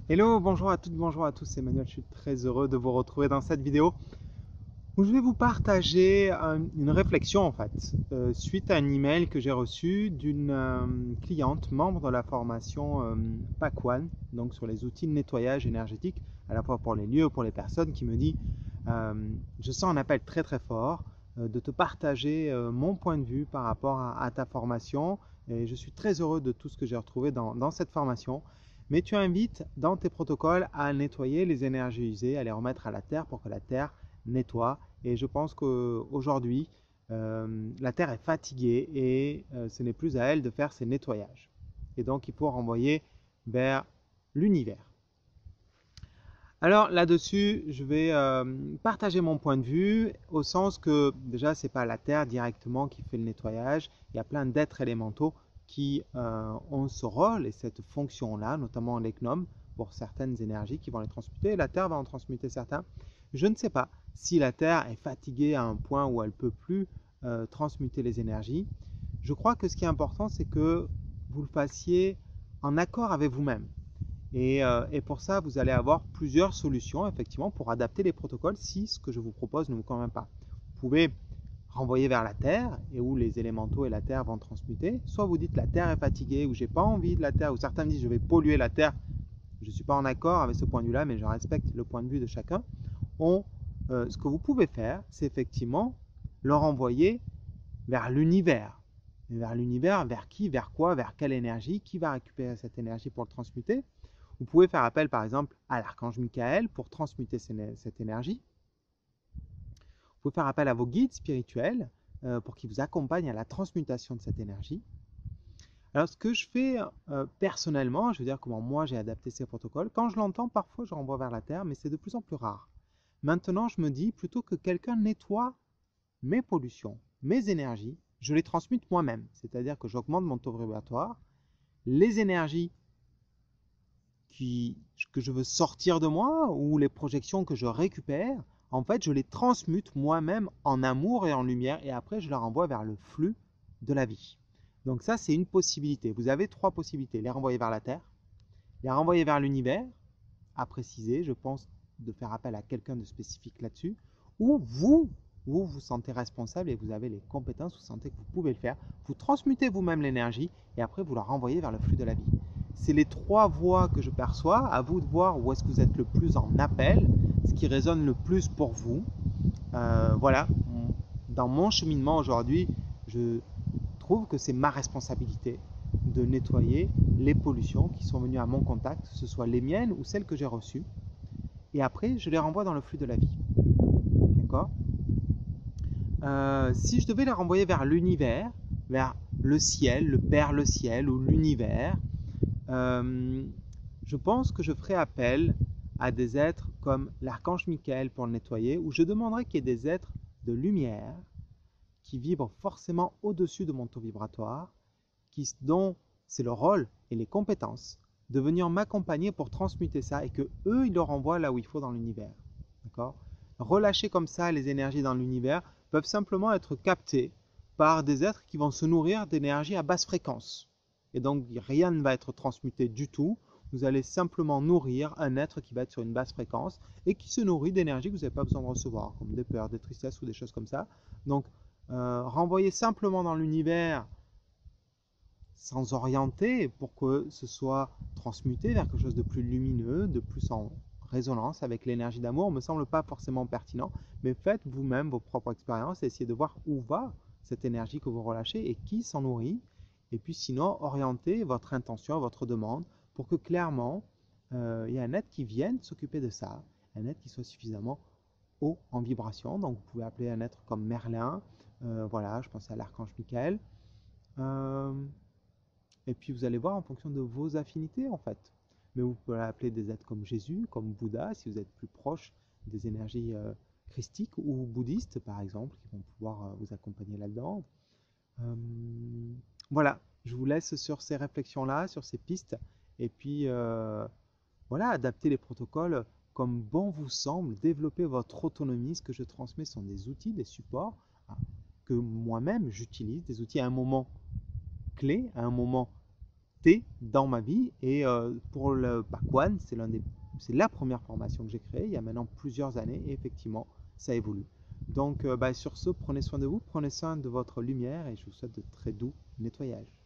Hello, bonjour à toutes, bonjour à tous, c'est Emmanuel, je suis très heureux de vous retrouver dans cette vidéo où je vais vous partager une réflexion en fait, suite à un email que j'ai reçu d'une cliente membre de la formation PAC One, donc sur les outils de nettoyage énergétique, à la fois pour les lieux, pour les personnes, qui me dit euh, je sens un appel très très fort de te partager mon point de vue par rapport à ta formation et je suis très heureux de tout ce que j'ai retrouvé dans cette formation. Mais tu invites dans tes protocoles à nettoyer les énergies usées, à les remettre à la terre pour que la terre nettoie. Et je pense qu'aujourd'hui, la terre est fatiguée et ce n'est plus à elle de faire ses nettoyages. Et donc, il faut renvoyer vers l'univers. Alors là-dessus, je vais partager mon point de vue au sens que déjà, ce n'est pas la Terre directement qui fait le nettoyage. Il y a plein d'êtres élémentaux qui ont ce rôle et cette fonction-là, notamment les gnomes, pour certaines énergies qui vont les transmuter. La Terre va en transmuter certains. Je ne sais pas si la Terre est fatiguée à un point où elle ne peut plus transmuter les énergies. Je crois que ce qui est important, c'est que vous le fassiez en accord avec vous-même. Et pour ça, vous allez avoir plusieurs solutions, effectivement, pour adapter les protocoles si ce que je vous propose ne vous convient pas. Vous pouvez renvoyer vers la Terre, et où les élémentaux et la Terre vont transmuter. Soit vous dites la Terre est fatiguée, ou j'ai pas envie de la Terre, ou certains me disent je vais polluer la Terre. Je ne suis pas en accord avec ce point de vue-là, mais je respecte le point de vue de chacun. Ce que vous pouvez faire, c'est effectivement le renvoyer vers l'univers. Vers l'univers, vers qui, vers quoi, vers quelle énergie, qui va récupérer cette énergie pour le transmuter. Vous pouvez faire appel par exemple à l'archange Michael pour transmuter cette énergie. Vous pouvez faire appel à vos guides spirituels pour qu'ils vous accompagnent à la transmutation de cette énergie. Alors ce que je fais personnellement, je veux dire comment moi j'ai adapté ces protocoles, quand je l'entends parfois je renvoie vers la Terre, mais c'est de plus en plus rare. Maintenant je me dis plutôt que quelqu'un nettoie mes pollutions, mes énergies, je les transmute moi-même. C'est-à-dire que j'augmente mon taux vibratoire, les énergies que je veux sortir de moi ou les projections que je récupère, en fait, je les transmute moi-même en amour et en lumière et après, je les renvoie vers le flux de la vie. Donc ça, c'est une possibilité. Vous avez trois possibilités. Les renvoyer vers la Terre, les renvoyer vers l'univers, à préciser, je pense, de faire appel à quelqu'un de spécifique là-dessus, ou vous vous sentez responsable et vous avez les compétences, vous sentez que vous pouvez le faire, vous transmutez vous-même l'énergie et après vous la renvoyez vers le flux de la vie. C'est les trois voies que je perçois, à vous de voir où est-ce que vous êtes le plus en appel, ce qui résonne le plus pour vous. Voilà, dans mon cheminement aujourd'hui, je trouve que c'est ma responsabilité de nettoyer les pollutions qui sont venues à mon contact, que ce soit les miennes ou celles que j'ai reçues. Et après, je les renvoie dans le flux de la vie. D'accord. Si je devais les renvoyer vers l'univers, vers le ciel, le Père le ciel ou l'univers, euh, je pense que je ferai appel à des êtres comme l'archange Michael pour le nettoyer, ou je demanderai qu'il y ait des êtres de lumière qui vibrent forcément au-dessus de mon taux vibratoire, dont c'est le rôle et les compétences de venir m'accompagner pour transmuter ça et que eux, ils le renvoient là où il faut dans l'univers. D'accord. Relâcher comme ça les énergies dans l'univers peuvent simplement être captées par des êtres qui vont se nourrir d'énergie à basse fréquence. Et donc rien ne va être transmuté du tout. Vous allez simplement nourrir un être qui va être sur une basse fréquence et qui se nourrit d'énergie que vous n'avez pas besoin de recevoir, comme des peurs, des tristesses ou des choses comme ça. Donc renvoyer simplement dans l'univers sans orienter pour que ce soit transmuté vers quelque chose de plus lumineux, de plus en résonance avec l'énergie d'amour, me semble pas forcément pertinent, mais faites vous-même vos propres expériences et essayez de voir où va cette énergie que vous relâchez et qui s'en nourrit. Et puis sinon, orientez votre intention, votre demande pour que clairement, il y ait un être qui vienne s'occuper de ça, un être qui soit suffisamment haut en vibration. Donc vous pouvez appeler un être comme Merlin, voilà, je pense à l'archange Michael. Euh, et puis vous allez voir en fonction de vos affinités en fait. Mais vous pouvez appeler des êtres comme Jésus, comme Bouddha, si vous êtes plus proche des énergies christiques ou bouddhistes par exemple, qui vont pouvoir vous accompagner là-dedans. Euh, voilà, je vous laisse sur ces réflexions-là, sur ces pistes, et puis voilà, adapter les protocoles comme bon vous semble, développer votre autonomie. Ce que je transmets sont des outils, des supports que moi-même j'utilise, des outils à un moment clé, à un moment adapté dans ma vie. Et pour le Pakwan, c'est la première formation que j'ai créée il y a maintenant plusieurs années. Et effectivement, ça évolue. Donc sur ce, prenez soin de vous, prenez soin de votre lumière et je vous souhaite de très doux nettoyages.